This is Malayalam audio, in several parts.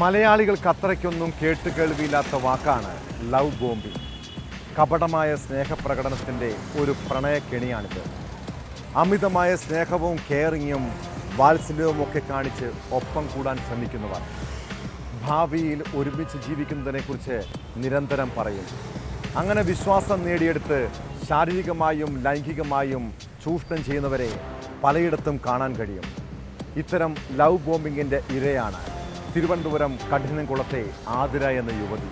മലയാളികൾക്ക് അത്രയ്ക്കൊന്നും കേട്ടുകേൾവിയില്ലാത്ത വാക്കാണ് ലവ് ബോംബിംഗ്. കപടമായ സ്നേഹപ്രകടനത്തിൻ്റെ ഒരു പ്രണയക്കെണിയാണിത്. അമിതമായ സ്നേഹവും കെയറിങ്ങും വാത്സല്യവും ഒക്കെ കാണിച്ച് ഒപ്പം കൂടാൻ ശ്രമിക്കുന്നവർ ഭാവിയിൽ ഒരുമിച്ച് ജീവിക്കുന്നതിനെക്കുറിച്ച് നിരന്തരം പറയും. അങ്ങനെ വിശ്വാസം നേടിയെടുത്ത് ശാരീരികമായും ലൈംഗികമായും ചൂഷണം ചെയ്യുന്നവരെ പലയിടത്തും കാണാൻ കഴിയും. ഇത്തരം ലവ് ബോംബിങ്ങിൻ്റെ ഇരയാണ് തിരുവനന്തപുരം കഠിനംകുളത്തെ ആതിര എന്ന യുവതി.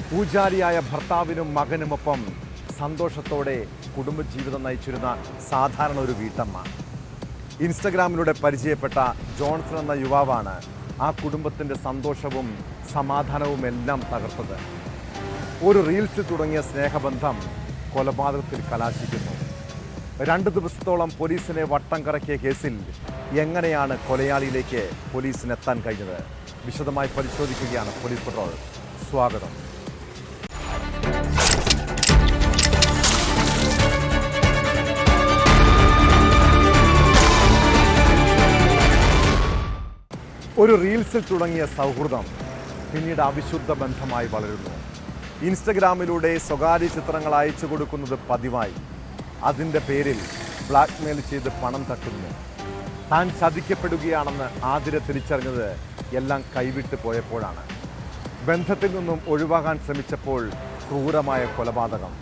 പൂജാരിയായ ഭർത്താവിനും മകനുമൊപ്പം സന്തോഷത്തോടെ കുടുംബജീവിതം നയിച്ചിരുന്ന സാധാരണ ഒരു വീട്ടമ്മ. ഇൻസ്റ്റഗ്രാമിലൂടെ പരിചയപ്പെട്ട ജോൺസൺ എന്ന യുവാവാണ് ആ കുടുംബത്തിൻ്റെ സന്തോഷവും സമാധാനവും എല്ലാം തകർത്തത്. ഒരു റീൽസിൽ തുടങ്ങിയ സ്നേഹബന്ധം കൊലപാതകത്തിൽ കലാശിക്കുന്നു. 2 ദിവസത്തോളം പോലീസിനെ വട്ടം കറക്കിയ കേസിൽ എങ്ങനെയാണ് കൊലയാളിയിലേക്ക് പോലീസിനെത്താൻ കഴിഞ്ഞത്? വിശദമായി പരിശോധിക്കുകയാണ് പോലീസ് പട്രോൾ. സ്വാഗതം. ഒരു റീൽസിൽ തുടങ്ങിയ സൗഹൃദം പിന്നീട് അവിശുദ്ധ ബന്ധമായി വളരുന്നു. ഇൻസ്റ്റഗ്രാമിലൂടെ സ്വകാര്യ ചിത്രങ്ങൾ അയച്ചു കൊടുക്കുന്നത് പതിവായി. അതിൻ്റെ പേരിൽ ബ്ലാക്ക്മെയിൽ ചെയ്ത് പണം തട്ടുന്നു. താൻ ചതിക്കപ്പെടുകയാണെന്ന് ആതിര തിരിച്ചറിഞ്ഞത് എല്ലാം കൈവിട്ട് പോയപ്പോഴാണ്. ബന്ധത്തിൽ നിന്നും ഒഴിവാകാൻ ശ്രമിച്ചപ്പോൾ ക്രൂരമായ കൊലപാതകം.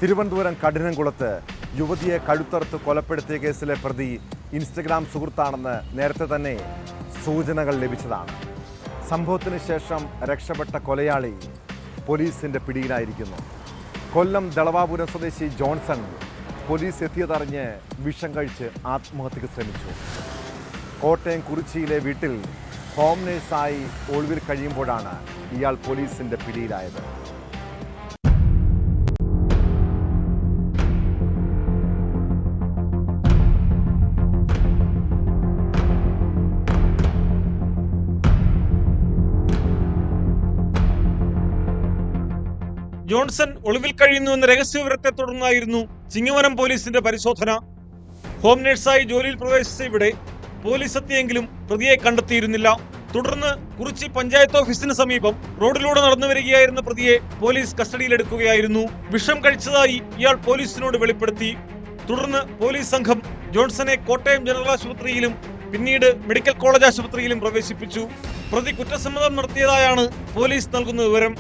തിരുവനന്തപുരം കഠിനംകുളത്ത് യുവതിയെ കഴുത്തറുത്ത് കൊലപ്പെടുത്തിയ കേസിലെ പ്രതി ഇൻസ്റ്റഗ്രാം സുഹൃത്താണെന്ന് നേരത്തെ തന്നെ സൂചനകൾ ലഭിച്ചതാണ്. സംഭവത്തിന് ശേഷം രക്ഷപ്പെട്ട കൊലയാളി പോലീസിൻ്റെ പിടിയിലായിരിക്കുന്നു. കൊല്ലം ദളവാപുരം സ്വദേശി ജോൺസൺ പോലീസ് എത്തിയതറിഞ്ഞ് വിഷം കഴിച്ച് ആത്മഹത്യക്ക് ശ്രമിച്ചു. കോട്ടയം കുറിച്ചിയിലെ വീട്ടിൽ ഹോം നേഴ്സായി ഒളിവിൽ കഴിയുമ്പോഴാണ് ഇയാൾ പോലീസിൻ്റെ പിടിയിലായത്. ജോൺസൺ ഒളിവിൽ കഴിയുന്നുവെന്ന രഹസ്യവിവരത്തെ തുടർന്നായിരുന്നു ചിങ്ങവനം പോലീസിന്റെ പരിശോധന. ഹോം നഴ്സായി ജോലിയിൽ പ്രവേശിച്ച ഇവിടെ പോലീസ് എത്തിയെങ്കിലും പ്രതിയെ കണ്ടെത്തിയിരുന്നില്ല. തുടർന്ന് കുറിച്ചി പഞ്ചായത്ത് ഓഫീസിന് സമീപം റോഡിലൂടെ നടന്നു വരികയായിരുന്ന പ്രതിയെ പോലീസ് കസ്റ്റഡിയിലെടുക്കുകയായിരുന്നു. വിഷം കഴിച്ചതായി ഇയാൾ പോലീസിനോട് വെളിപ്പെടുത്തി. തുടർന്ന് പോലീസ് സംഘം ജോൺസനെ കോട്ടയം ജനറൽ ആശുപത്രിയിലും പിന്നീട് മെഡിക്കൽ കോളേജ് ആശുപത്രിയിലും പ്രവേശിപ്പിച്ചു. പ്രതി കുറ്റസമ്മതം നടത്തിയതായാണ് പോലീസ് നൽകുന്ന വിവരം.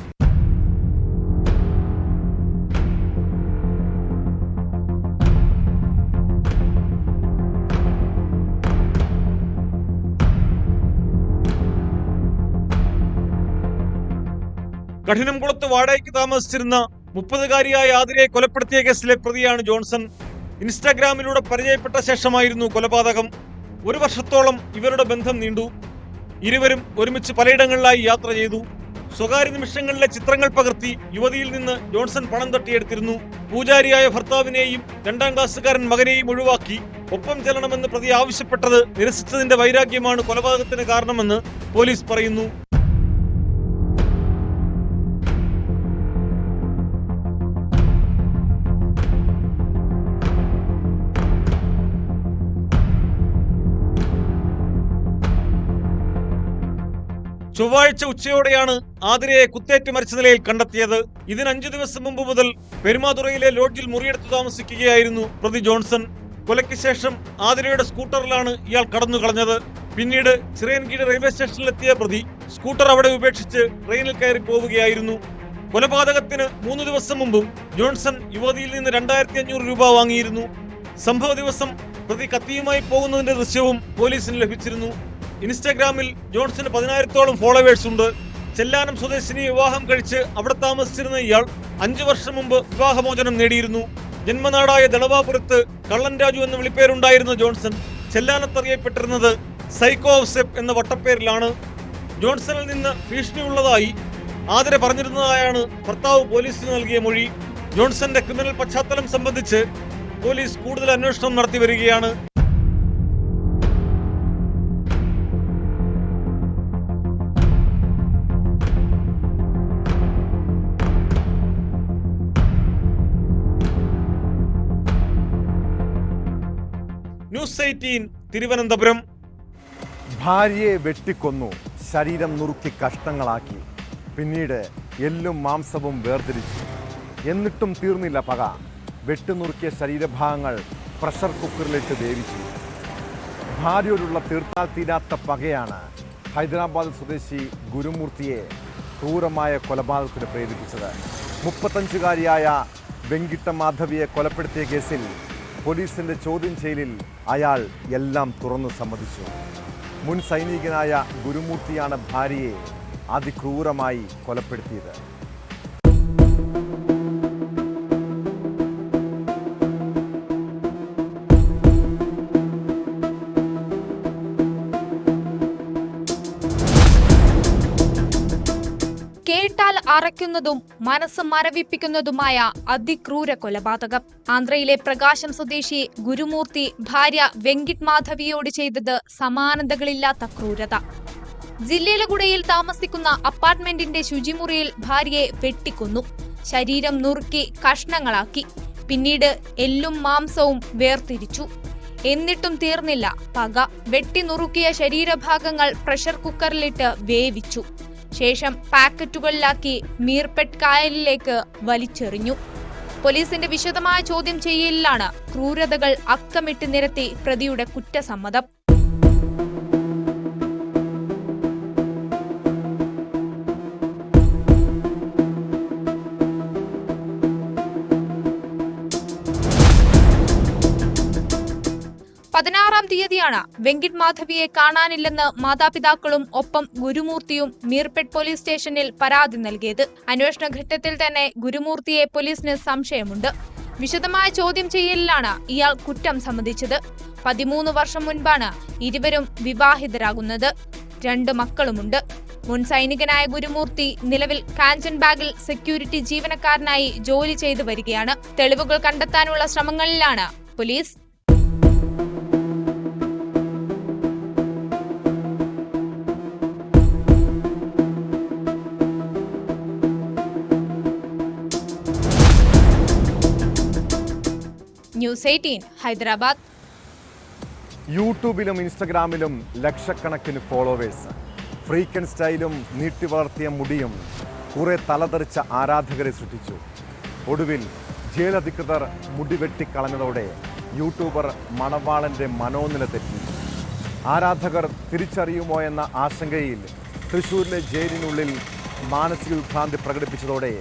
കഠിനംകുളത്ത് വാടകയ്ക്ക് താമസിച്ചിരുന്ന 30-കാരിയായ ആതിരയെ കൊലപ്പെടുത്തിയ കേസിലെ പ്രതിയാണ് ജോൺസൺ. ഇൻസ്റ്റാഗ്രാമിലൂടെ പരിചയപ്പെട്ട ശേഷമായിരുന്നു കൊലപാതകം. 1 വർഷത്തോളം ഇവരുടെ ബന്ധം നീണ്ടു. ഇരുവരും ഒരുമിച്ച് പലയിടങ്ങളിലായി യാത്ര ചെയ്തു. സ്വകാര്യ നിമിഷങ്ങളിലെ ചിത്രങ്ങൾ പകർത്തി യുവതിയിൽ നിന്ന് ജോൺസൺ പണം തട്ടിയെടുത്തിരുന്നു. പൂജാരിയായ ഭർത്താവിനെയും 2ാം ക്ലാസ്സുകാരൻ മകനെയും ഒഴിവാക്കി ഒപ്പം ചെല്ലണമെന്ന് പ്രതി ആവശ്യപ്പെട്ടത് നിരസിച്ചതിന്റെ വൈരാഗ്യമാണ് കൊലപാതകത്തിന് കാരണമെന്ന് പോലീസ് പറയുന്നു. ചൊവ്വാഴ്ച ഉച്ചയോടെയാണ് ആതിരയെ കുത്തേറ്റ് മരിച്ച നിലയിൽ കണ്ടെത്തിയത്. ഇതിന് 5 ദിവസം മുമ്പ് മുതൽ പെരുമാതുറയിലെ ലോഡ്ജിൽ മുറിയെടുത്ത് താമസിക്കുകയായിരുന്നു പ്രതി ജോൺസൺ. കൊലയ്ക്ക് ശേഷം ആതിരയുടെ സ്കൂട്ടറിലാണ് ഇയാൾ കടന്നു കളഞ്ഞത്. പിന്നീട് ചിറയൻകീഴ് റെയിൽവേ സ്റ്റേഷനിലെത്തിയ പ്രതി സ്കൂട്ടർ അവിടെ ഉപേക്ഷിച്ച് ട്രെയിനിൽ കയറി പോവുകയായിരുന്നു. കൊലപാതകത്തിന് 3 ദിവസം മുമ്പും ജോൺസൺ യുവതിയിൽ നിന്ന് 2500 രൂപ വാങ്ങിയിരുന്നു. സംഭവ ദിവസം പ്രതി കത്തിയുമായി പോകുന്നതിന്റെ ദൃശ്യവും പോലീസിന് ലഭിച്ചിരുന്നു. ഇൻസ്റ്റാഗ്രാമിൽ ജോൺസന് 10,000-ഓളം ഫോളോവേഴ്സ് ഉണ്ട്. ചെല്ലാനം സ്വദേശിനിയെ വിവാഹം കഴിച്ച് അവിടെ താമസിച്ചിരുന്ന ഇയാൾ 5 വർഷം മുമ്പ് വിവാഹമോചനം നേടിയിരുന്നു. ജന്മനാടായ ദളവാപുരത്ത് കള്ളൻ രാജു എന്ന വിളിപ്പേരുണ്ടായിരുന്ന ജോൺസൺ ചെല്ലാനത്തറിയപ്പെട്ടിരുന്നത് സൈക്കോ ഓഫ് സെപ്പ് എന്ന വട്ടപ്പേരിലാണ്. ജോൺസണിൽ നിന്ന് ഭീഷണിയുള്ളതായി ആതിര പറഞ്ഞിരുന്നതായാണ് ഭർത്താവ് പോലീസിന് നൽകിയ മൊഴി. ജോൺസന്റെ ക്രിമിനൽ പശ്ചാത്തലം സംബന്ധിച്ച് പോലീസ് കൂടുതൽ അന്വേഷണം നടത്തി വരികയാണ്. ന്യൂസ് 18 തിരുവനന്തപുരം. ഭാര്യയെ വെട്ടിക്കൊന്നു, ശരീരം നുറുക്കി കഷ്ണങ്ങളാക്കി. പിന്നീട് എല്ലും മാംസവും വേർതിരിച്ചു. എന്നിട്ടും തീർന്നില്ല പക. വെട്ടുനുറുക്കിയ ശരീരഭാഗങ്ങൾ പ്രഷർ കുക്കറിലിട്ട് വേവിച്ചു. ഭാര്യയോടുള്ള തീർത്താൽ തീരാത്ത പകയാണ് ഹൈദരാബാദ് സ്വദേശി ഗുരുമൂർത്തിയെ ക്രൂരമായ കൊലപാതകത്തിന് പ്രേരിപ്പിച്ചത്. 35-കാരിയായ വെങ്കിട്ട മാധവിയെ കൊലപ്പെടുത്തിയ കേസിൽ പോലീസിന്റെ ചോദ്യം ചെയ്യലിൽ അയാൾ എല്ലാം തുറന്നു സമ്മതിച്ചു. മുൻ സൈനികനായ ഗുരുമൂർത്തിയാണ് ഭാര്യയെ അതിക്രൂരമായി കൊലപ്പെടുത്തിയത്. കേട്ടാൽ അറയ്ക്കുന്നതും മനസ്സ് മരവിപ്പിക്കുന്നതുമായ അതിക്രൂര കൊലപാതകം. ആന്ധ്രയിലെ പ്രകാശം സ്വദേശി ഗുരുമൂർത്തി ഭാര്യ വെങ്കിട്ട് മാധവിയോട് ചെയ്തത് സമാനതകളില്ലാത്ത ക്രൂരത. ജില്ലേലഗുഡയിൽ താമസിക്കുന്ന അപ്പാർട്ട്മെന്റിന്റെ ശുചിമുറിയിൽ ഭാര്യയെ വെട്ടിക്കൊന്നു. ശരീരം നുറുക്കി കഷ്ണങ്ങളാക്കി. പിന്നീട് എല്ലും മാംസവും വേർതിരിച്ചു. എന്നിട്ടും തീർന്നില്ല പക. വെട്ടി നുറുക്കിയ ശരീരഭാഗങ്ങൾ പ്രഷർ കുക്കറിലിട്ട് വേവിച്ചു. ശേഷം പാക്കറ്റുകളിലാക്കി മീർപെട്ട് കായലിലേക്ക് വലിച്ചെറിഞ്ഞു. പോലീസിന്റെ വിശദമായ ചോദ്യം ചെയ്യലിലാണ് ക്രൂരതകൾ അക്കമിട്ട് നിരത്തി പ്രതിയുടെ കുറ്റസമ്മതം. തീയതിയാണ് വെങ്കിട്ട് മാധവിയെ കാണാനില്ലെന്ന് മാതാപിതാക്കളും ഒപ്പം ഗുരുമൂർത്തിയും മീർപെട്ട് പോലീസ് സ്റ്റേഷനിൽ പരാതി നൽകിയത്. അന്വേഷണ ഘട്ടത്തിൽ തന്നെ ഗുരുമൂർത്തിയെ പോലീസിന് സംശയമുണ്ട്. വിശദമായ ചോദ്യം ചെയ്യലിലാണ് ഇയാൾ കുറ്റം സമ്മതിച്ചത്. 13 വർഷം മുൻപാണ് ഇരുവരും വിവാഹിതരാകുന്നത്. 2 മക്കളുമുണ്ട്. മുൻ സൈനികനായ ഗുരുമൂർത്തി നിലവിൽ കാഞ്ചൻബാഗിൽ സെക്യൂരിറ്റി ജീവനക്കാരനായി ജോലി ചെയ്തു വരികയാണ്. തെളിവുകൾ കണ്ടെത്താനുള്ള ശ്രമങ്ങളിലാണ് പോലീസ്. ന്യൂസ് 18 ഹൈദരാബാദ്. യൂട്യൂബിലും ഇൻസ്റ്റഗ്രാമിലും ലക്ഷക്കണക്കിന് ഫോളോവേഴ്സ്. ഫ്രീക്കൻ സ്റ്റൈലും നീട്ടി വളർത്തിയ മുടിയും കുറെ തലതെറിച്ച ആരാധകരെ സൃഷ്ടിച്ചു. ഒടുവിൽ ജയിലധികൃതർ മുടി വെട്ടിക്കളഞ്ഞതോടെ യൂട്യൂബർ മണവാളന്റെ മനോനില തെറ്റി. ആരാധകർ തിരിച്ചറിയുമോ എന്ന ആശങ്കയിൽ തൃശൂരിലെ ജയിലിനുള്ളിൽ മാനസിക വിഭ്രാന്തി പ്രകടിപ്പിച്ചതോടെ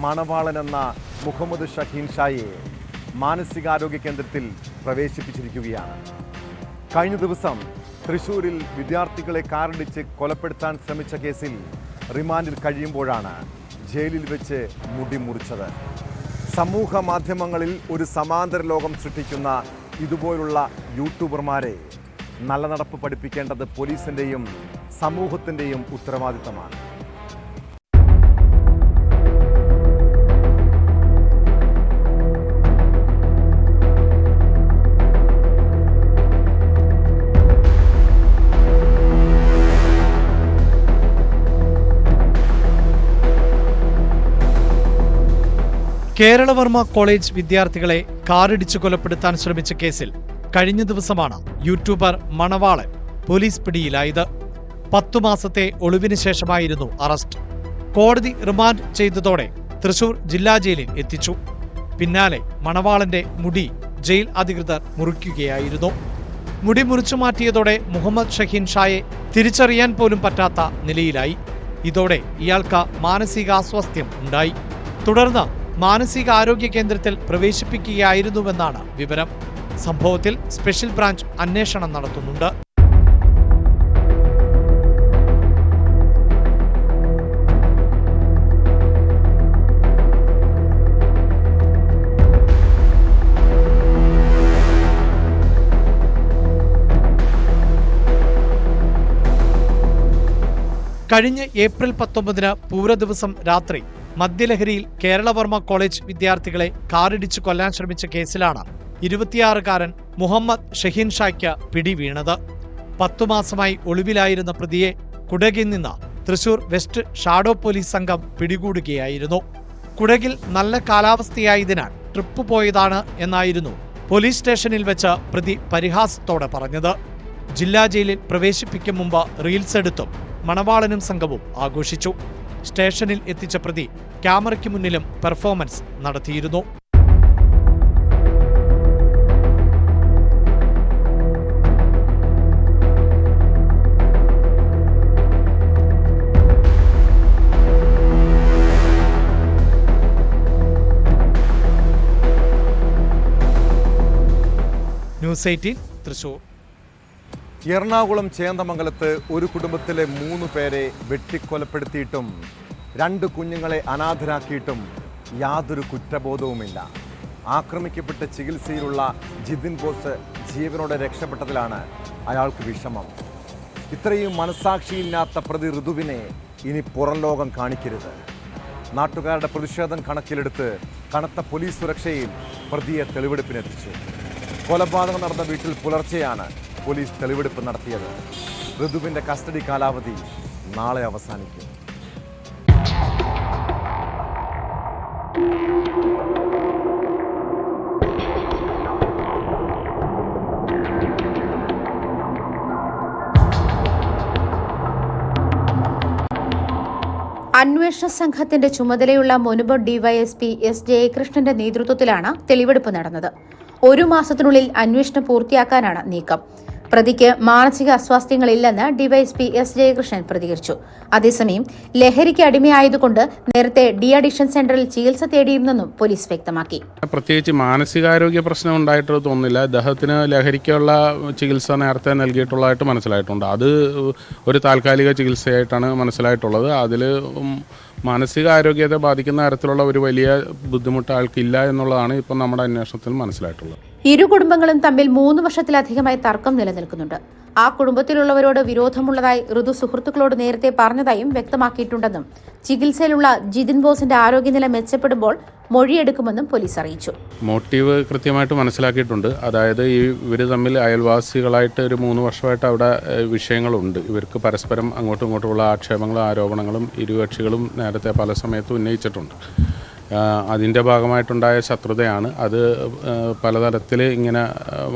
മണവാളൻ എന്ന മുഹമ്മദ് ഷഹീൻ ഷായെ മാനസികാരോഗ്യ കേന്ദ്രത്തിൽ പ്രവേശിപ്പിച്ചിരിക്കുകയാണ്. കഴിഞ്ഞ ദിവസം തൃശൂരിൽ വിദ്യാർത്ഥികളെ കാറിടിച്ച് കൊലപ്പെടുത്താൻ ശ്രമിച്ച കേസിൽ റിമാൻഡിൽ കഴിയുമ്പോഴാണ് ജയിലിൽ വെച്ച് മുടി മുറിച്ചത്. സമൂഹ മാധ്യമങ്ങളിൽ ഒരു സമാന്തര ലോകം സൃഷ്ടിക്കുന്ന ഇതുപോലുള്ള യൂട്യൂബർമാരെ നല്ല നടപ്പ് പഠിപ്പിക്കേണ്ടത് പോലീസിൻ്റെയും സമൂഹത്തിൻ്റെയും ഉത്തരവാദിത്തമാണ്. കേരളവർമ്മ കോളേജ് വിദ്യാർത്ഥികളെ കാറിടിച്ചു കൊലപ്പെടുത്താൻ ശ്രമിച്ച കേസിൽ കഴിഞ്ഞ ദിവസമാണ് യൂട്യൂബർ മണവാളൻ പോലീസ് പിടിയിലായത്. 10 മാസത്തെ ഒളിവിന് ശേഷമായിരുന്നു അറസ്റ്റ്. കോടതി റിമാൻഡ് ചെയ്തതോടെ തൃശൂർ ജില്ലാ ജയിലിൽ എത്തിച്ചു. പിന്നാലെ മണവാളന്റെ മുടി ജയിൽ അധികൃതർ മുറിക്കുകയായിരുന്നു. മുടി മുറിച്ചു മാറ്റിയതോടെ മുഹമ്മദ് ഷഹീൻ ഷായെ തിരിച്ചറിയാൻ പോലും പറ്റാത്ത നിലയിലായി. ഇതോടെ ഇയാൾക്ക് മാനസികാസ്വാസ്ഥ്യം ഉണ്ടായി. തുടർന്ന് മാനസികാരോഗ്യ കേന്ദ്രത്തിൽ പ്രവേശിപ്പിക്കുകയായിരുന്നുവെന്നാണ് വിവരം. സംഭവത്തിൽ സ്പെഷ്യൽ ബ്രാഞ്ച് അന്വേഷണം നടത്തുന്നുണ്ട്. കഴിഞ്ഞ ഏപ്രിൽ 19 പൂരദിവസം രാത്രി മദ്യലഹരിയിൽ കേരളവർമ്മ കോളേജ് വിദ്യാർത്ഥികളെ കാറിടിച്ചു കൊല്ലാൻ ശ്രമിച്ച കേസിലാണ് 26-കാരൻ മുഹമ്മദ് ഷഹീൻ ഷായ്ക്ക് പിടിവീണത്. 10 മാസമായി ഒളിവിലായിരുന്ന പ്രതിയെ കുടകിൽ നിന്ന് തൃശൂർ വെസ്റ്റ് ഷാഡോ പോലീസ് സംഘം പിടികൂടുകയായിരുന്നു. കുടകിൽ നല്ല കാലാവസ്ഥയായതിനാൽ ട്രിപ്പ് പോയതാണ് എന്നായിരുന്നു പോലീസ് സ്റ്റേഷനിൽ വെച്ച് പ്രതി പരിഹാസത്തോടെ പറഞ്ഞത്. ജില്ലാ ജയിലിൽ പ്രവേശിപ്പിക്കും മുമ്പ് റീൽസ് എടുത്തും മണവാളനും സംഘവും ആഘോഷിച്ചു. സ്റ്റേഷനിൽ എത്തിച്ച പ്രതി ക്യാമറയ്ക്ക് മുന്നിലും പെർഫോമൻസ് നടത്തിയിരുന്നു. ന്യൂസ് 18 തൃശൂർ. എറണാകുളം ചേന്ദമംഗലത്ത് ഒരു കുടുംബത്തിലെ 3 പേരെ വെട്ടിക്കൊലപ്പെടുത്തിയിട്ടും 2 കുഞ്ഞുങ്ങളെ അനാഥരാക്കിയിട്ടും യാതൊരു കുറ്റബോധവുമില്ല. ആക്രമിക്കപ്പെട്ട് ചികിത്സയിലുള്ള ജിതിൻ ബോസ് ജീവനോടെ രക്ഷപ്പെട്ടതിലാണ് അയാൾക്ക് വിഷമം. ഇത്രയും മനസാക്ഷിയില്ലാത്ത പ്രതി ഋതുവിനെ ഇനി പുറം ലോകം കാണിക്കരുത്. നാട്ടുകാരുടെ പ്രതിഷേധം കണക്കിലെടുത്ത് കനത്ത പോലീസ് സുരക്ഷയിൽ പ്രതിയെ തെളിവെടുപ്പിനെത്തിച്ചു. കൊലപാതകം നടന്ന വീട്ടിൽ പുലർച്ചെയാണ് പോലീസ് തെളിവെടുപ്പ് നടത്തിയത്. ഋതുവിന്റെ കസ്റ്റഡി കാലാവധി നാളെ അവസാനിക്കും. അന്വേഷണ സംഘത്തിന്റെ ചുമതലയുള്ള മുൻപ് ഡിവൈഎസ്പി എസ് ജയകൃഷ്ണന്റെ നേതൃത്വത്തിലാണ് തെളിവെടുപ്പ് നടന്നത്. 1 മാസത്തിനുള്ളിൽ അന്വേഷണം പൂർത്തിയാക്കാനാണ് നീക്കം. പ്രതിക്ക് മാനസിക അസ്വാസ്ഥ്യങ്ങളില്ലെന്ന് ഡിവൈഎസ്പി എസ് ജയകൃഷ്ണൻ പ്രതികരിച്ചു. അതേസമയം ലഹരിക്ക് അടിമയായതുകൊണ്ട് നേരത്തെ ഡി അഡിക്ഷൻ സെന്ററിൽ ചികിത്സ തേടിയിരുന്നെന്നും പോലീസ് വ്യക്തമാക്കി. പ്രത്യേകിച്ച് മാനസികാരോഗ്യ പ്രശ്നം ഉണ്ടായിട്ട് തോന്നുന്നില്ല. അദ്ദേഹത്തിന് ലഹരിക്കുള്ള ചികിത്സ നേരത്തെ നൽകിയിട്ടുള്ളതായിട്ട് മനസ്സിലായിട്ടുണ്ട്. അത് ഒരു താൽക്കാലിക ചികിത്സയായിട്ടാണ് മനസ്സിലായിട്ടുള്ളത്. അതിൽ മാനസികാരോഗ്യത്തെ ബാധിക്കുന്ന തരത്തിലുള്ള ഒരു വലിയ ബുദ്ധിമുട്ട് ആൾക്കില്ല എന്നുള്ളതാണ് ഇപ്പം നമ്മുടെ അന്വേഷണത്തിൽ മനസ്സിലായിട്ടുള്ളത്. ഇരു കുടുംബങ്ങളും തമ്മിൽ 3 വർഷത്തിലധികമായി തർക്കം നിലനിൽക്കുന്നുണ്ട്. ആ കുടുംബത്തിലുള്ളവരോട് വിരോധമുള്ളതായി ഋതു സുഹൃത്തുക്കളോട് നേരത്തെ പറഞ്ഞതായും വ്യക്തമാക്കിയിട്ടുണ്ടെന്നും ചികിത്സയിലുള്ള ജിതിൻ ബോസിന്റെ ആരോഗ്യനില മെച്ചപ്പെടുമ്പോൾ മൊഴിയെടുക്കുമെന്നും പോലീസ് അറിയിച്ചു. മോട്ടീവ് കൃത്യമായിട്ട് മനസ്സിലാക്കിയിട്ടുണ്ട്. അതായത് ഇവർ തമ്മിൽ അയൽവാസികളായിട്ട് ഒരു 3 വർഷമായിട്ട് അവിടെ വിഷയങ്ങളുണ്ട്. ഇവർക്ക് പരസ്പരം അങ്ങോട്ടും ഇങ്ങോട്ടുമുള്ള ആക്ഷേപങ്ങളും ആരോപണങ്ങളും ഇരുകക്ഷികളും നേരത്തെ പല സമയത്തും ഉന്നയിച്ചിട്ടുണ്ട്. അതിൻ്റെ ഭാഗമായിട്ടുണ്ടായ ശത്രുതയാണ്. അത് പലതരത്തിൽ ഇങ്ങനെ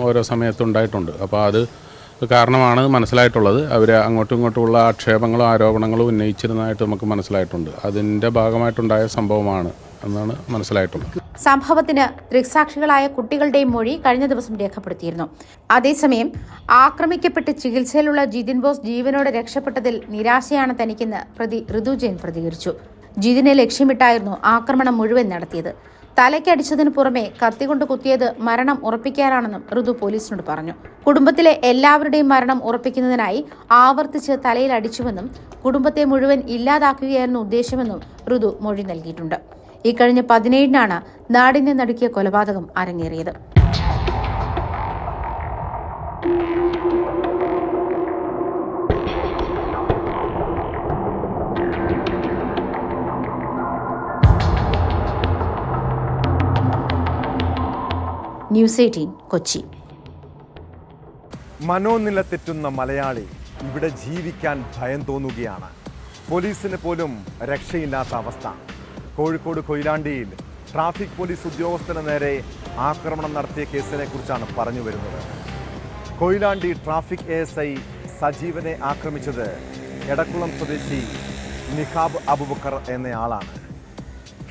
ഓരോ സമയത്തുണ്ടായിട്ടുണ്ട്. അപ്പോൾ അത് കാരണമാണ് മനസ്സിലായിട്ടുള്ളത്. അവർ അങ്ങോട്ടും ഇങ്ങോട്ടുമുള്ള ആക്ഷേപങ്ങളും ആരോപണങ്ങളും ഉന്നയിച്ചിരുന്നതായിട്ട് നമുക്ക് മനസ്സിലായിട്ടുണ്ട്. അതിൻ്റെ ഭാഗമായിട്ടുണ്ടായ സംഭവമാണ് എന്നാണ് മനസ്സിലായിട്ടുള്ളത്. സംഭവത്തിന് ദൃക്സാക്ഷികളായ കുട്ടികളുടെയും മൊഴി കഴിഞ്ഞ ദിവസം രേഖപ്പെടുത്തിയിരുന്നു. അതേസമയം ആക്രമിക്കപ്പെട്ട് ചികിത്സയിലുള്ള ജിതിൻ ബോസ് ജീവനോടെ രക്ഷപ്പെട്ടതിൽ നിരാശയാണ് തനിക്കെന്ന് പ്രതി ഋതു ജെയിൻ പ്രതികരിച്ചു. ജിതിനെ ലക്ഷ്യമിട്ടായിരുന്നു ആക്രമണം മുഴുവൻ നടത്തിയത്. തലയ്ക്കടിച്ചതിനു പുറമെ കത്തികൊണ്ട് കുത്തിയത് മരണം ഉറപ്പിക്കാനാണെന്നും ഋതു പോലീസിനോട് പറഞ്ഞു. കുടുംബത്തിലെ എല്ലാവരുടെയും മരണം ഉറപ്പിക്കുന്നതിനായി ആവർത്തിച്ച് തലയിൽ അടിച്ചുവെന്നും കുടുംബത്തെ മുഴുവൻ ഇല്ലാതാക്കുകയായിരുന്നു ഉദ്ദേശമെന്നും ഋതു മൊഴി നൽകിയിട്ടുണ്ട്. ഇക്കഴിഞ്ഞ 17-നാണ് നാടിനെ നടുക്കിയ കൊലപാതകം അരങ്ങേറിയത്. ന്യൂസ് 18 കൊച്ചി. മനോനില തെറ്റുന്ന മലയാളി ഇവിടെ ജീവിക്കാൻ ഭയം തോന്നുകയാണ്. പോലീസിന് പോലും രക്ഷയില്ലാത്ത അവസ്ഥ. കോഴിക്കോട് കൊയിലാണ്ടിയിൽ ട്രാഫിക് പോലീസ് ഉദ്യോഗസ്ഥന് നേരെ ആക്രമണം നടത്തിയ കേസിനെ കുറിച്ചാണ് പറഞ്ഞു വരുന്നത്. കൊയിലാണ്ടി ട്രാഫിക് ASI സജീവനെ ആക്രമിച്ചത് എടക്കുളം സ്വദേശി നിഹാബ് അബൂബക്കർ എന്നയാളാണ്.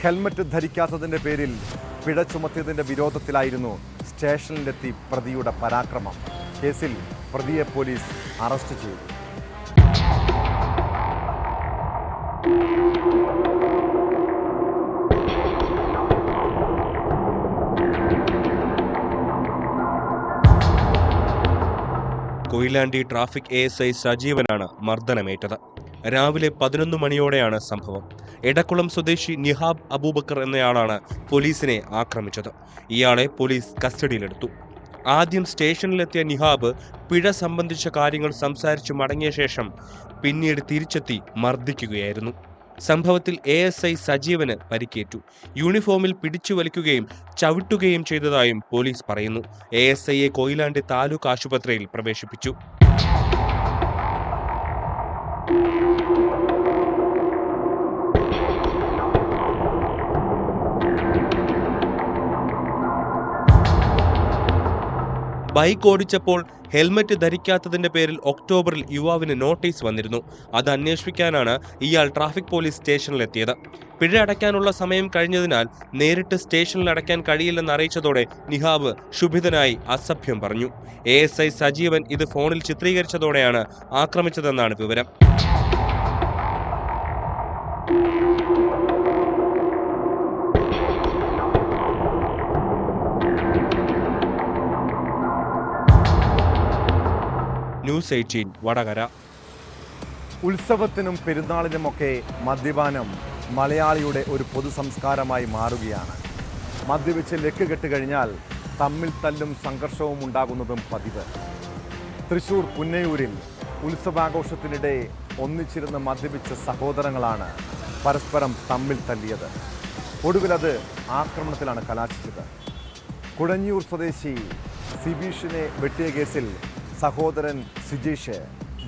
ഹെൽമറ്റ് ധരിക്കാത്തതിൻ്റെ പേരിൽ പിഴ ചുമത്തിയതിൻ്റെ വിരോധത്തിലായിരുന്നു സ്റ്റേഷനിലെത്തി പ്രതിയുടെ പരാക്രമം. കേസിൽ പ്രതിയെ പോലീസ് അറസ്റ്റ് ചെയ്തു. കൊയിലാണ്ടി ട്രാഫിക് ASI സജീവനാണ് മർദ്ദനമേറ്റത്. രാവിലെ 11 മണിയോടെയാണ് സംഭവം. എടക്കുളം സ്വദേശി നിഹാബ് അബൂബക്കർ എന്നയാളാണ് പോലീസിനെ ആക്രമിച്ചത്. ഇയാളെ പോലീസ് കസ്റ്റഡിയിലെടുത്തു. ആദ്യം സ്റ്റേഷനിലെത്തിയ നിഹാബ് പിഴ സംബന്ധിച്ച കാര്യങ്ങൾ സംസാരിച്ചു മടങ്ങിയ ശേഷം പിന്നീട് തിരിച്ചെത്തി മർദ്ദിക്കുകയായിരുന്നു. സംഭവത്തിൽ ASI സജീവന് പരിക്കേറ്റു. യൂണിഫോമിൽ പിടിച്ചു വലിക്കുകയും ചവിട്ടുകയും ചെയ്തതായും പോലീസ് പറയുന്നു. ASIയെ കൊയിലാണ്ടി താലൂക്ക് ആശുപത്രിയിൽ പ്രവേശിപ്പിച്ചു. ബൈക്ക് ഓടിച്ചപ്പോൾ ഹെൽമറ്റ് ധരിക്കാത്തതിന്റെ പേരിൽ ഒക്ടോബറിൽ യുവാവിന് നോട്ടീസ് വന്നിരുന്നു. അത് അന്വേഷിക്കാനാണ് ഇയാൾ ട്രാഫിക് പോലീസ് സ്റ്റേഷനിലെത്തിയത്. പിഴ അടയ്ക്കാനുള്ള സമയം കഴിഞ്ഞതിനാൽ നേരിട്ട് സ്റ്റേഷനിൽ അടയ്ക്കാൻ കഴിയില്ലെന്ന് അറിയിച്ചതോടെ നിഹാബ് ക്ഷുഭിതനായി അസഭ്യം പറഞ്ഞു. ASI സജീവൻ ഇത് ഫോണിൽ ചിത്രീകരിച്ചതോടെയാണ് ആക്രമിച്ചതെന്നാണ് വിവരം. ന്യൂസ് 18 വടകര. ഉത്സവത്തിനും പെരുന്നാളിനുമൊക്കെ മദ്യപാനം മലയാളിയുടെ ഒരു പൊതു സംസ്കാരമായി മാറുകയാണ്. മദ്യപിച്ച് ലക്ക് കെട്ട് കഴിഞ്ഞാൽ തമ്മിൽ തല്ലും സംഘർഷവും ഉണ്ടാകുന്നതും പതിവ്. തൃശൂർ പുന്നയൂരിൽ ഉത്സവാഘോഷത്തിനിടെ ഒന്നിച്ചിരുന്ന് മദ്യപിച്ച സഹോദരങ്ങളാണ് പരസ്പരം തമ്മിൽ തല്ലിയത്. ഒടുവിലത് ആക്രമണത്തിലാണ് കലാശിച്ചത്. കുടഞ്ഞൂർ സ്വദേശി സിബീഷിനെ വെട്ടിയ കേസിൽ സഹോദരൻ സിജീഷ്,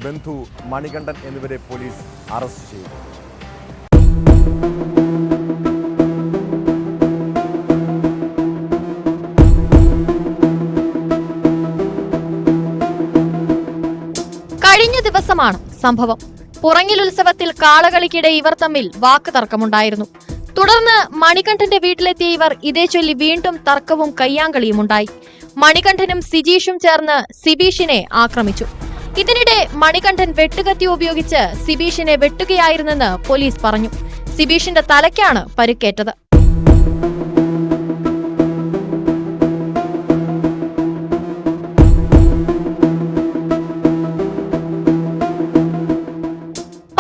ബന്ധു മണികണ്ഠൻ എന്നിവരെ പോലീസ് അറസ്റ്റ് ചെയ്തു. കഴിഞ്ഞ ദിവസമാണ് സംഭവം. പുറങ്ങിൽ ഉത്സവത്തിൽ കാളകളിക്കിടെ ഇവർ തമ്മിൽ വാക്കുതർക്കമുണ്ടായിരുന്നു. തുടർന്ന് മണികണ്ഠന്റെ വീട്ടിലെത്തിയ ഇവർ ഇതേ ചൊല്ലി വീണ്ടും തർക്കവും കയ്യാങ്കളിയുമുണ്ടായി. മണികണ്ഠനും സിജീഷും ചേർന്ന് സിബീഷിനെ ആക്രമിച്ചു. ഇതിനിടെ മണികണ്ഠൻ വെട്ടുകത്തി ഉപയോഗിച്ച് സിബീഷിനെ വെട്ടുകയായിരുന്നെന്ന് പോലീസ് പറഞ്ഞു. സിബീഷിന്റെ തലയ്ക്കാണ് പരിക്കേറ്റത്.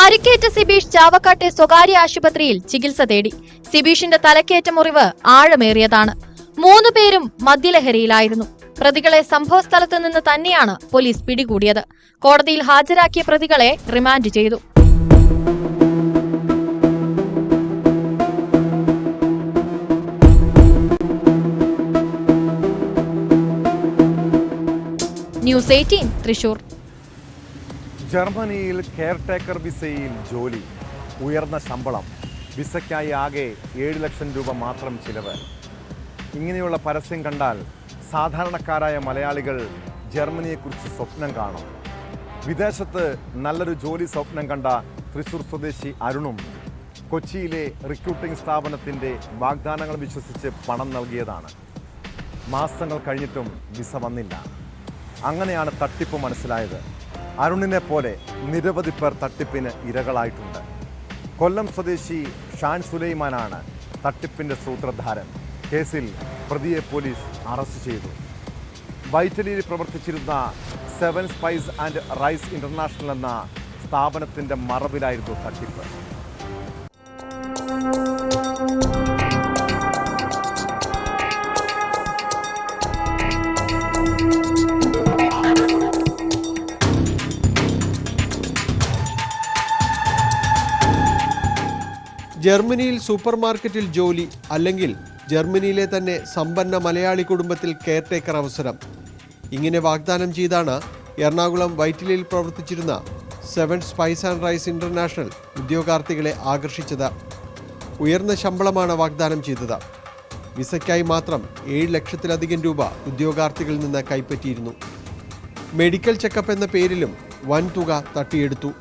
പരിക്കേറ്റ സിബീഷ് ചാവക്കാട്ടെ സ്വകാര്യ ആശുപത്രിയിൽ ചികിത്സ തേടി. സിബീഷിന്റെ തലക്കേറ്റ മുറിവ് ആഴമേറിയതാണ്. 3 പേരും മദ്യലഹരിയിലായിരുന്നു. പ്രതികളെ സംഭവസ്ഥലത്ത് നിന്ന് തന്നെയാണ് പോലീസ് പിടികൂടിയത്. കോടതിയിൽ ഹാജരാക്കിയ പ്രതികളെ റിമാൻഡ് ചെയ്തു. ന്യൂസ് 18 തൃശൂർ. ജർമ്മനിയിൽ കെയർടേക്കർ വിസയിൽ ജോലി, ഉയർന്ന ശമ്പളം, വിസയ്ക്കായി ആകെ 7 ലക്ഷം രൂപ മാത്രം ചിലവ്. ഇങ്ങനെയുള്ള പരസ്യം കണ്ടാൽ സാധാരണക്കാരായ മലയാളികൾ ജർമ്മനിയെക്കുറിച്ച് സ്വപ്നം കാണും. വിദേശത്ത് നല്ലൊരു ജോലി സ്വപ്നം കണ്ട തൃശൂർ സ്വദേശി അരുണും കൊച്ചിയിലെ റിക്രൂട്ടിംഗ് സ്ഥാപനത്തിൻ്റെ വാഗ്ദാനങ്ങൾ വിശ്വസിച്ച് പണം നൽകിയതാണ്. മാസങ്ങൾ കഴിഞ്ഞിട്ടും വിസ വന്നില്ല. അങ്ങനെയാണ് തട്ടിപ്പ് മനസ്സിലായത്. അരുണിനെ പോലെ നിരവധി പേർ തട്ടിപ്പിന് ഇരകളായിട്ടുണ്ട്. കൊല്ലം സ്വദേശി ഷാൻ സുലൈമാനാണ് തട്ടിപ്പിൻ്റെ സൂത്രധാരൻ. കേസിൽ പ്രതിയെ പോലീസ് അറസ്റ്റ് ചെയ്തു. വൈറ്റിലിയിൽ പ്രവർത്തിച്ചിരുന്ന 7 സ്പൈസ് ആൻഡ് റൈസ് ഇന്റർനാഷണൽ എന്ന സ്ഥാപനത്തിൻ്റെ മറവിലായിരുന്നു തട്ടിപ്പ്. ജർമ്മനിയിൽ സൂപ്പർ മാർക്കറ്റിൽ ജോലി, അല്ലെങ്കിൽ ജർമ്മനിയിലെ തന്നെ സമ്പന്ന മലയാളി കുടുംബത്തിൽ കെയർടേക്കർ അവസരം. ഇങ്ങനെ വാഗ്ദാനം ചെയ്താണ് എറണാകുളം വൈറ്റിലിയിൽ പ്രവർത്തിച്ചിരുന്ന 7 സ്പൈസ് ആൻഡ് റൈസ് ഇന്റർനാഷണൽ ഉദ്യോഗാർത്ഥികളെ ആകർഷിച്ചത്. ഉയർന്ന ശമ്പളമാണ് വാഗ്ദാനം ചെയ്തത്. വിസയ്ക്കായി മാത്രം 7 ലക്ഷത്തിലധികം രൂപ ഉദ്യോഗാർത്ഥികളിൽ നിന്ന് കൈപ്പറ്റിയിരുന്നു. മെഡിക്കൽ ചെക്കപ്പ് എന്ന പേരിലും വൻ തുക തട്ടിയെടുത്തു.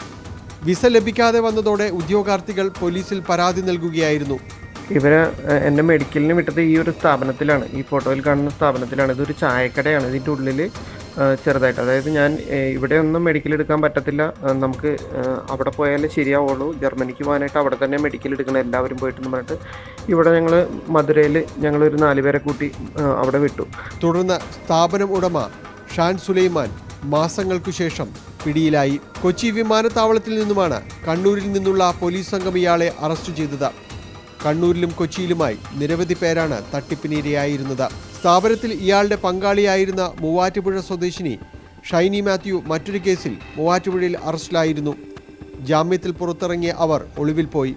വിസ ലഭിക്കാതെ വന്നതോടെ ഉദ്യോഗാർത്ഥികൾ പോലീസിൽ പരാതി നൽകുകയായിരുന്നു. എന്നെ മെഡിക്കലിന് വിട്ടത് ഈ ഒരു സ്ഥാപനത്തിലാണ്, ഈ ഫോട്ടോയിൽ കാണുന്ന സ്ഥാപനത്തിലാണ്. ഇതൊരു ചായക്കടയാണ്. ഇതിൻ്റെ ഉള്ളിൽ ചെറുതായിട്ട്, അതായത് ഞാൻ ഇവിടെ ഒന്നും മെഡിക്കൽ എടുക്കാൻ പറ്റത്തില്ല, നമുക്ക് അവിടെ പോയാലേ ശരിയാവുള്ളൂ, ജർമ്മനിക്ക് പോകാനായിട്ട് അവിടെ തന്നെ മെഡിക്കൽ എടുക്കണം എല്ലാവരും പോയിട്ടെന്ന് പറഞ്ഞിട്ട് ഇവിടെ ഞങ്ങൾ മധുരയിൽ ഞങ്ങളൊരു 4 പേരെ കൂട്ടി അവിടെ വിട്ടു. തുടർന്ന് സ്ഥാപനം ഉടമ ഷാൻ സുലൈമാൻ മാസങ്ങൾക്കു ശേഷം പിടിയിലായി. കൊച്ചി വിമാനത്താവളത്തിൽ നിന്നുമാണ് കണ്ണൂരിൽ നിന്നുള്ള പോലീസ് സംഘം ഇയാളെ അറസ്റ്റ് ചെയ്തത്. കണ്ണൂരിലും കൊച്ചിയിലുമായി നിരവധി പേരാണ് തട്ടിപ്പിനിരയായിരുന്നത്. സ്ഥാപനത്തിൽ ഇയാളുടെ പങ്കാളിയായിരുന്ന മൂവാറ്റുപുഴ സ്വദേശിനി ഷൈനി മാത്യു മറ്റൊരു കേസിൽ മൂവാറ്റുപുഴയിൽ അറസ്റ്റിലായിരുന്നു. ജാമ്യത്തിൽ പുറത്തിറങ്ങിയ അവർ ഒളിവിൽ പോയി.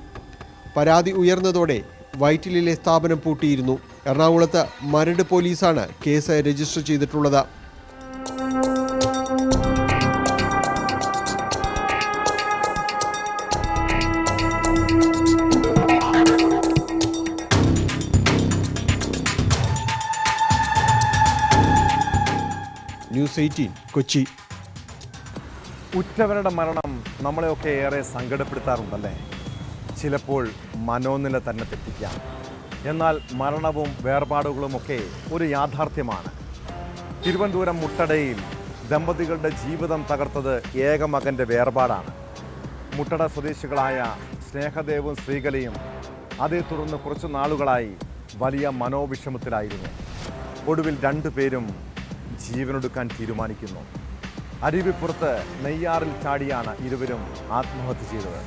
പരാതി ഉയർന്നതോടെ വൈറ്റിലിലെ സ്ഥാപനം പൂട്ടിയിരുന്നു. എറണാകുളത്ത് മരട് പോലീസാണ് കേസ് രജിസ്റ്റർ ചെയ്തിട്ടുള്ളത്. ന്യൂസ് 18 കൊച്ചി. ഉറ്റവരുടെ മരണം നമ്മളെയൊക്കെ ഏറെ സങ്കടപ്പെടുത്താറുണ്ടല്ലേ? ചിലപ്പോൾ മനോനില തന്നെ തെറ്റിക്കാം. എന്നാൽ മരണവും വേർപാടുകളുമൊക്കെ ഒരു യാഥാർത്ഥ്യമാണ്. തിരുവനന്തപുരം മുട്ടടയിൽ ദമ്പതികളുടെ ജീവിതം തകർത്തത് ഏക മകൻ്റെ വേർപാടാണ്. മുട്ടട സ്വദേശികളായ സ്നേഹദേവും ശ്രീകലയും അതേ തുടർന്ന് കുറച്ചു നാളുകളായി വലിയ മനോവിഷമത്തിലായിരുന്നു. ഒടുവിൽ രണ്ടുപേരും ജീവനൊടുക്കാൻ തീരുമാനിക്കുന്നു. അരുവിപ്പുറത്ത് നെയ്യാറിൽ ചാടിയാണ് ഇരുവരും ആത്മഹത്യ ചെയ്തത്.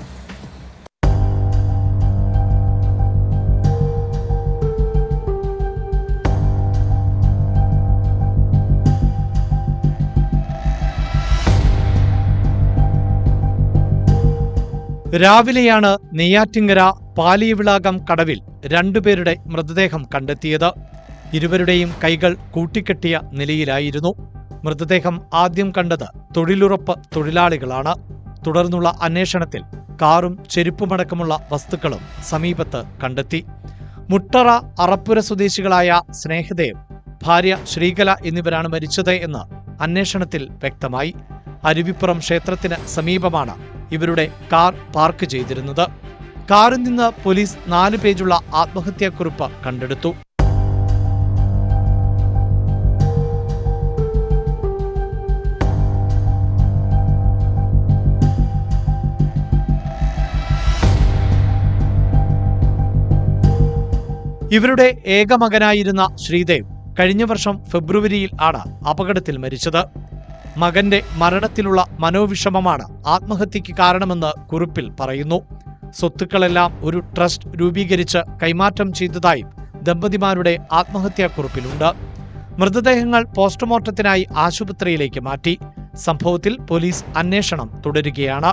രാവിലെയാണ് നെയ്യാറ്റിങ്കര പാലിയവിളാകം കടവിൽ രണ്ടുപേരുടെ മൃതദേഹം കണ്ടെത്തിയത്. ഇരുവരുടെയും കൈകൾ കൂട്ടിക്കെട്ടിയ നിലയിലായിരുന്നു. മൃതദേഹം ആദ്യം കണ്ടത് തൊഴിലുറപ്പ് തൊഴിലാളികളാണ്. തുടർന്നുള്ള അന്വേഷണത്തിൽ കാറും ചെരുപ്പുമടക്കമുള്ള വസ്തുക്കളും സമീപത്ത് കണ്ടെത്തി. മുട്ടറ അറപ്പുര സ്വദേശികളായ സ്നേഹദേവ്, ഭാര്യ ശ്രീകല എന്നിവരാണ് മരിച്ചത് എന്ന് അന്വേഷണത്തിൽ വ്യക്തമായി. അരുവിപ്പുറം ക്ഷേത്രത്തിന് സമീപമാണ് ഇവരുടെ കാർ പാർക്ക് ചെയ്തിരുന്നത്. കാറിൽ നിന്ന് പോലീസ് 4 പേജുള്ള ആത്മഹത്യാക്കുറിപ്പ് കണ്ടെടുത്തു. ഇവരുടെ ഏക മകനായിരുന്ന ശ്രീദേവ് കഴിഞ്ഞ വർഷം ഫെബ്രുവരിയിൽ ആണ് അപകടത്തിൽ മരിച്ചത്. മകന്റെ മരണത്തിലുള്ള മനോവിഷമമാണ് ആത്മഹത്യക്ക് കാരണമെന്ന് കുറിപ്പിൽ പറയുന്നു. സ്വത്തുക്കളെല്ലാം ഒരു ട്രസ്റ്റ് രൂപീകരിച്ച് കൈമാറ്റം ചെയ്തതായും ദമ്പതിമാരുടെ ആത്മഹത്യാക്കുറിപ്പിലുണ്ട്. മൃതദേഹങ്ങൾ പോസ്റ്റ്മോർട്ടത്തിനായി ആശുപത്രിയിലേക്ക് മാറ്റി. സംഭവത്തിൽ പോലീസ് അന്വേഷണം തുടരുകയാണ്.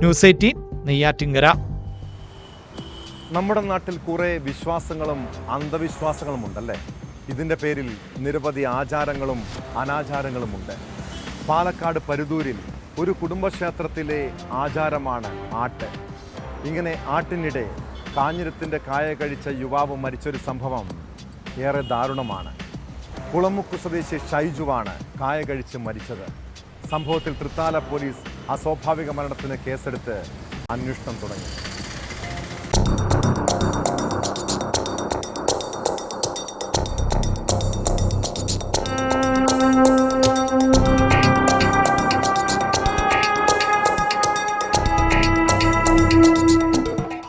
ന്യൂസ് 18 നെയ്യാറ്റിങ്കര. നമ്മുടെ നാട്ടിൽ കുറേ വിശ്വാസങ്ങളും അന്ധവിശ്വാസങ്ങളും ഉണ്ടല്ലേ? ഇതിൻ്റെ പേരിൽ നിരവധി ആചാരങ്ങളും അനാചാരങ്ങളുമുണ്ട്. പാലക്കാട് പരുതൂരിൽ ഒരു കുടുംബക്ഷേത്രത്തിലെ ആചാരമാണ് ആട്ട്. ഇങ്ങനെ ആട്ടിനിടെ കാഞ്ഞിരത്തിൻ്റെ കായ കഴിച്ച യുവാവ് മരിച്ചൊരു സംഭവം ഏറെ ദാരുണമാണ്. കുളമുക്ക് സ്വദേശി ഷൈജുവാണ് കായ കഴിച്ച് മരിച്ചത്. സംഭവത്തിൽ തൃത്താല പോലീസ് അസ്വാഭാവിക മരണത്തിന് കേസെടുത്ത് അന്വേഷണം തുടങ്ങി.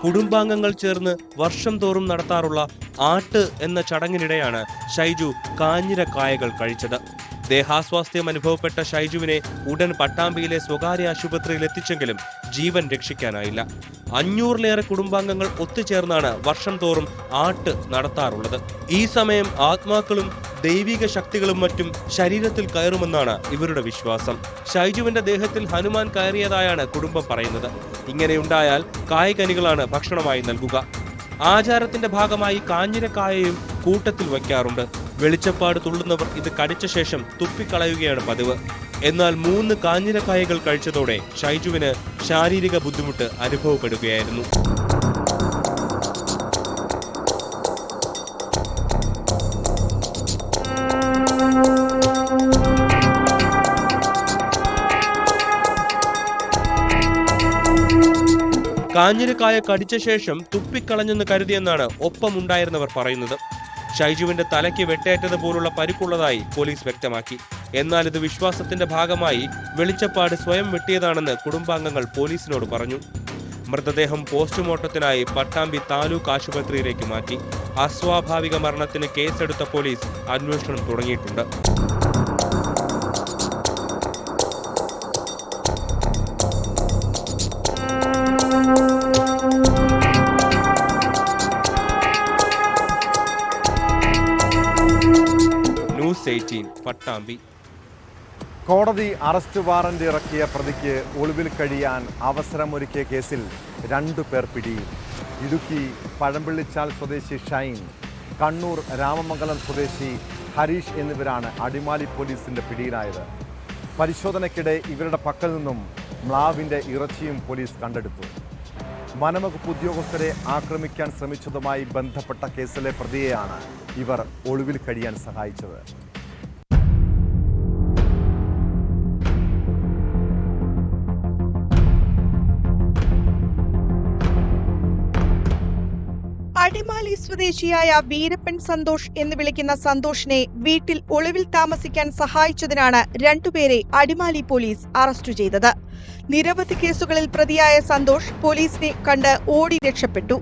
കുടുംബാംഗങ്ങൾ ചേർന്ന് വർഷം തോറും നടത്താറുള്ള ആട്ട് എന്ന ചടങ്ങിനിടെയാണ് ഷൈജു കാഞ്ഞിര കായകൾ കഴിച്ചത്. ദേഹാസ്വാസ്ഥ്യം അനുഭവപ്പെട്ട ഷൈജുവിനെ ഉടൻ പട്ടാമ്പിയിലെ സ്വകാര്യ ആശുപത്രിയിൽ എത്തിച്ചെങ്കിലും ജീവൻ രക്ഷിക്കാനായില്ല. 500-ലേറെ കുടുംബാംഗങ്ങൾ ഒത്തുചേർന്നാണ് വർഷം തോറും ആട്ട് നടത്താറുള്ളത്. ഈ സമയം ആത്മാക്കളും ദൈവിക ശക്തികളും മറ്റും ശരീരത്തിൽ കയറുമെന്നാണ് ഇവരുടെ വിശ്വാസം. ഷൈജുവിന്റെ ദേഹത്തിൽ ഹനുമാൻ കയറിയതായാണ് കുടുംബം പറയുന്നത്. ഇങ്ങനെയുണ്ടായാൽ കായ്കനികളാണ് ഭക്ഷണമായി നൽകുക. ആചാരത്തിന്റെ ഭാഗമായി കാഞ്ഞിരക്കായയും കൂട്ടത്തിൽ വയ്ക്കാറുണ്ട്. വെളിച്ചപ്പാട് തുള്ളുന്നവർ ഇത് കടിച്ച ശേഷം തുപ്പിക്കളയുകയാണ് പതിവ്. എന്നാൽ 3 കാഞ്ഞിരക്കായകൾ കഴിച്ചതോടെ ഷൈജുവിന് ശാരീരിക ബുദ്ധിമുട്ട് അനുഭവപ്പെടുകയായിരുന്നു. കാഞ്ഞിരക്കായ കടിച്ച ശേഷം തുപ്പിക്കളഞ്ഞെന്ന് കരുതിയെന്നാണ് ഒപ്പമുണ്ടായിരുന്നവർ പറയുന്നത്. ഷൈജുവിന്റെ തലയ്ക്ക് വെട്ടേറ്റതുപോലുള്ള പരിക്കുള്ളതായി പോലീസ് വ്യക്തമാക്കി. എന്നാൽ ഇത് വിശ്വാസത്തിന്റെ ഭാഗമായി വെളിച്ചപ്പാട് സ്വയം വെട്ടിയതാണെന്ന് കുടുംബാംഗങ്ങൾ പോലീസിനോട് പറഞ്ഞു. മൃതദേഹം പോസ്റ്റ്മോർട്ടത്തിനായി പട്ടാമ്പി താലൂക്ക് ആശുപത്രിയിലേക്ക് മാറ്റി. അസ്വാഭാവിക മരണത്തിന് കേസെടുത്ത പോലീസ് അന്വേഷണം തുടങ്ങിയിട്ടുണ്ട്. ന്യൂസ് 18 പട്ടാമ്പി. കോടതി അറസ്റ്റ് വാറന്റ് ഇറക്കിയ പ്രതിക്ക് ഒളിവിൽ കഴിയാൻ അവസരമൊരുക്കിയ കേസിൽ 2 പേർ പിടിയിൽ. ഇടുക്കി പഴമ്പിള്ളിച്ചാൽ സ്വദേശി ഷൈൻ, കണ്ണൂർ രാമമംഗലം സ്വദേശി ഹരീഷ് എന്നിവരാണ് അടിമാലി പോലീസിന്റെ പിടിയിലായത്. പരിശോധനയ്ക്കിടെ ഇവരുടെ പക്കൽ നിന്നും മ്ലാവിൻ്റെ ഇറച്ചിയും പോലീസ് കണ്ടെടുത്തു. വനംവകുപ്പ് ഉദ്യോഗസ്ഥരെ ആക്രമിക്കാൻ ശ്രമിച്ചതുമായി ബന്ധപ്പെട്ട കേസിലെ പ്രതിയെയാണ് ഇവർ ഒളിവിൽ കഴിയാൻ സഹായിച്ചത്. അടിമാലി സ്വദേശിയായ വീരപ്പൻ സന്തോഷ് എന്ന് വിളിക്കുന്ന സന്തോഷിനെ വീട്ടിൽ ഒളിവിൽ താമസിക്കാൻ സഹായിച്ചതിനാണ് രണ്ടുപേരെ അടിമാലി പോലീസ് അറസ്റ്റ് ചെയ്തത്. നിരവധി കേസുകളിൽ പ്രതിയായ സന്തോഷ് പോലീസിനെ കണ്ട് ഓടി രക്ഷപ്പെട്ടു.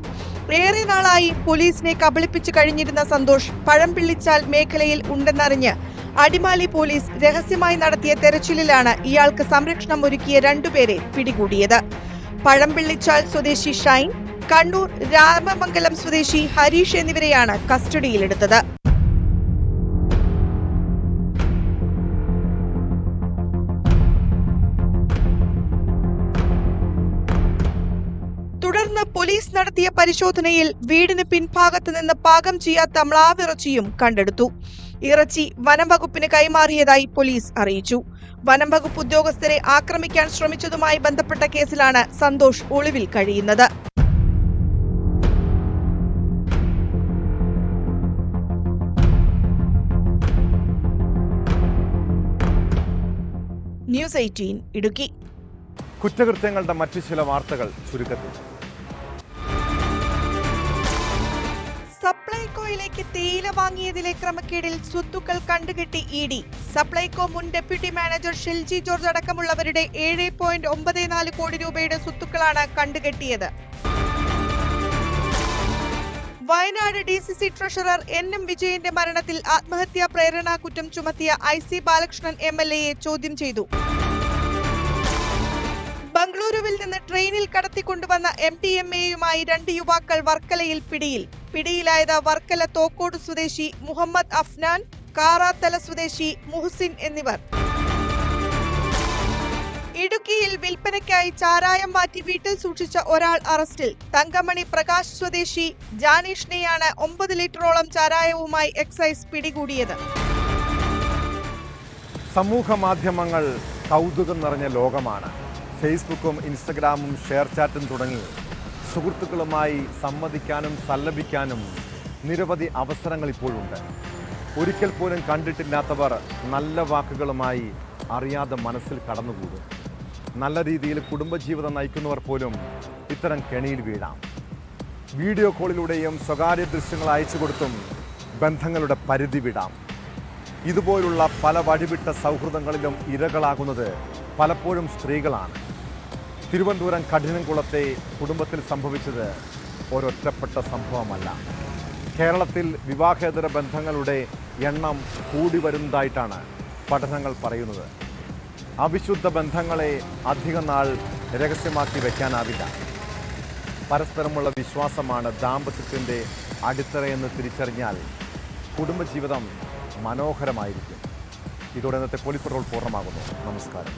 ഏറെ നാളായി പോലീസിനെ കബളിപ്പിച്ചു കഴിഞ്ഞിരുന്ന സന്തോഷ് പഴംപിള്ളിച്ചാൽ മേഖലയിൽ ഉണ്ടെന്നറിഞ്ഞ് അടിമാലി പോലീസ് രഹസ്യമായി നടത്തിയ തെരച്ചിലിലാണ് ഇയാൾക്ക് സംരക്ഷണം ഒരുക്കിയ രണ്ടുപേരെ പിടികൂടിയത്. പഴംപിള്ളിച്ചാൽ സ്വദേശി ഷൈൻ, കണ്ണൂർ രാമമംഗലം സ്വദേശി ഹരീഷ് എന്നിവരെയാണ് കസ്റ്റഡിയിലെടുത്തത്. തുടർന്ന് പോലീസ് നടത്തിയ പരിശോധനയിൽ വീടിന് പിൻഭാഗത്ത് നിന്ന് പാകം ചെയ്യാത്ത മ്ലാവിറച്ചിയും കണ്ടെടുത്തു. ഇറച്ചി വനംവകുപ്പിന് കൈമാറിയതായി പോലീസ് അറിയിച്ചു. വനംവകുപ്പ് ഉദ്യോഗസ്ഥരെ ആക്രമിക്കാൻ ശ്രമിച്ചതുമായി ബന്ധപ്പെട്ട കേസിലാണ് സന്തോഷ് ഒളിവിൽ കഴിയുന്നത്. ന്യൂസ് 18 ഇടുക്കി. കുറ്റകൃത്യങ്ങളുടെ മറ്റു ചില വാർത്തകൾ ചുരുക്കത്തിൽ. സപ്ലൈകോയിലേക്ക് തേയില വാങ്ങിയതിലെ ക്രമക്കേടിൽ സ്വത്തുക്കൾ കണ്ടുകെട്ടി ഇഡി. സപ്ലൈകോ മുൻ ഡെപ്യൂട്ടി മാനേജർ ഷിൽജി ജോർജ് അടക്കമുള്ളവരുടെ 7.94 കോടി രൂപയുടെ സ്വത്തുക്കളാണ് കണ്ടുകെട്ടിയത്. വയനാട് DCC ട്രഷറർ NM വിജയന്റെ മരണത്തിൽ ആത്മഹത്യാ പ്രേരണാ കുറ്റം ചുമത്തിയ IC ബാലകൃഷ്ണൻ MLA യെ ചോദ്യം ചെയ്തു. ബംഗളൂരുവിൽ നിന്ന് ട്രെയിനിൽ കടത്തിക്കൊണ്ടുവന്ന MDMAയുമായി 2 യുവാക്കൾ വർക്കലയിൽ പിടിയിൽ. പിടിയിലായത് വർക്കല തോക്കോട് സ്വദേശി മുഹമ്മദ് അഫ്നാൻ, കാറാത്തല സ്വദേശി മുഹസിൻ എന്നിവർ. ഇടുക്കിയിൽ വിൽപ്പനയ്ക്കായി ചാരായം മാറ്റി വീട്ടിൽ സൂക്ഷിച്ച ഒരാൾ അറസ്റ്റിൽ. തങ്കമണി പ്രകാശ് സ്വദേശി ജാനീഷിനെയാണ് 9 ലിറ്ററോളം ചാരായവുമായി എക്സൈസ് പിടികൂടിയത്. സമൂഹ മാധ്യമങ്ങൾ കൗതുകം നിറഞ്ഞ ലോകമാണ്. ഫേസ്ബുക്കും ഇൻസ്റ്റഗ്രാമും ഷെയർ ചാറ്റും തുടങ്ങി സുഹൃത്തുക്കളുമായി സംവദിക്കാനും സല്ലപിക്കാനും നിരവധി അവസരങ്ങൾ ഇപ്പോഴുണ്ട്. ഒരിക്കൽ പോലും കണ്ടിട്ടില്ലാത്തവർ നല്ല വാക്കുകളുമായി അറിയാതെ മനസ്സിൽ കടന്നുകൂടും. നല്ല രീതിയിൽ കുടുംബജീവിതം നയിക്കുന്നവർ പോലും ഇത്തരം കെണിയിൽ വീഴാം. വീഡിയോ കോളിലൂടെയും സ്വകാര്യ ദൃശ്യങ്ങൾ അയച്ചു കൊടുത്തും ബന്ധങ്ങളുടെ പരിധി വിടാം. ഇതുപോലുള്ള പല വഴിവിട്ട സൗഹൃദങ്ങളിലും ഇരകളാകുന്നത് പലപ്പോഴും സ്ത്രീകളാണ്. തിരുവനന്തപുരം കഠിനംകുളത്തെ കുടുംബത്തിൽ സംഭവിച്ചത് ഒരൊറ്റപ്പെട്ട സംഭവമല്ല. കേരളത്തിൽ വിവാഹേതര ബന്ധങ്ങളുടെ എണ്ണം കൂടി വരുന്നതായിട്ടാണ് പഠനങ്ങൾ പറയുന്നത്. അവിശുദ്ധ ബന്ധങ്ങളെ അധിക നാൾ രഹസ്യമാക്കി വയ്ക്കാനാവില്ല. പരസ്പരമുള്ള വിശ്വാസമാണ് ദാമ്പത്യത്തിൻ്റെ അടിത്തറയെന്ന് തിരിച്ചറിഞ്ഞാൽ കുടുംബജീവിതം മനോഹരമായിരിക്കും. ഇതോടെ ഇന്നത്തെ പോലീസ് പെട്രോൾ പൂർണ്ണമാകുന്നു. നമസ്കാരം.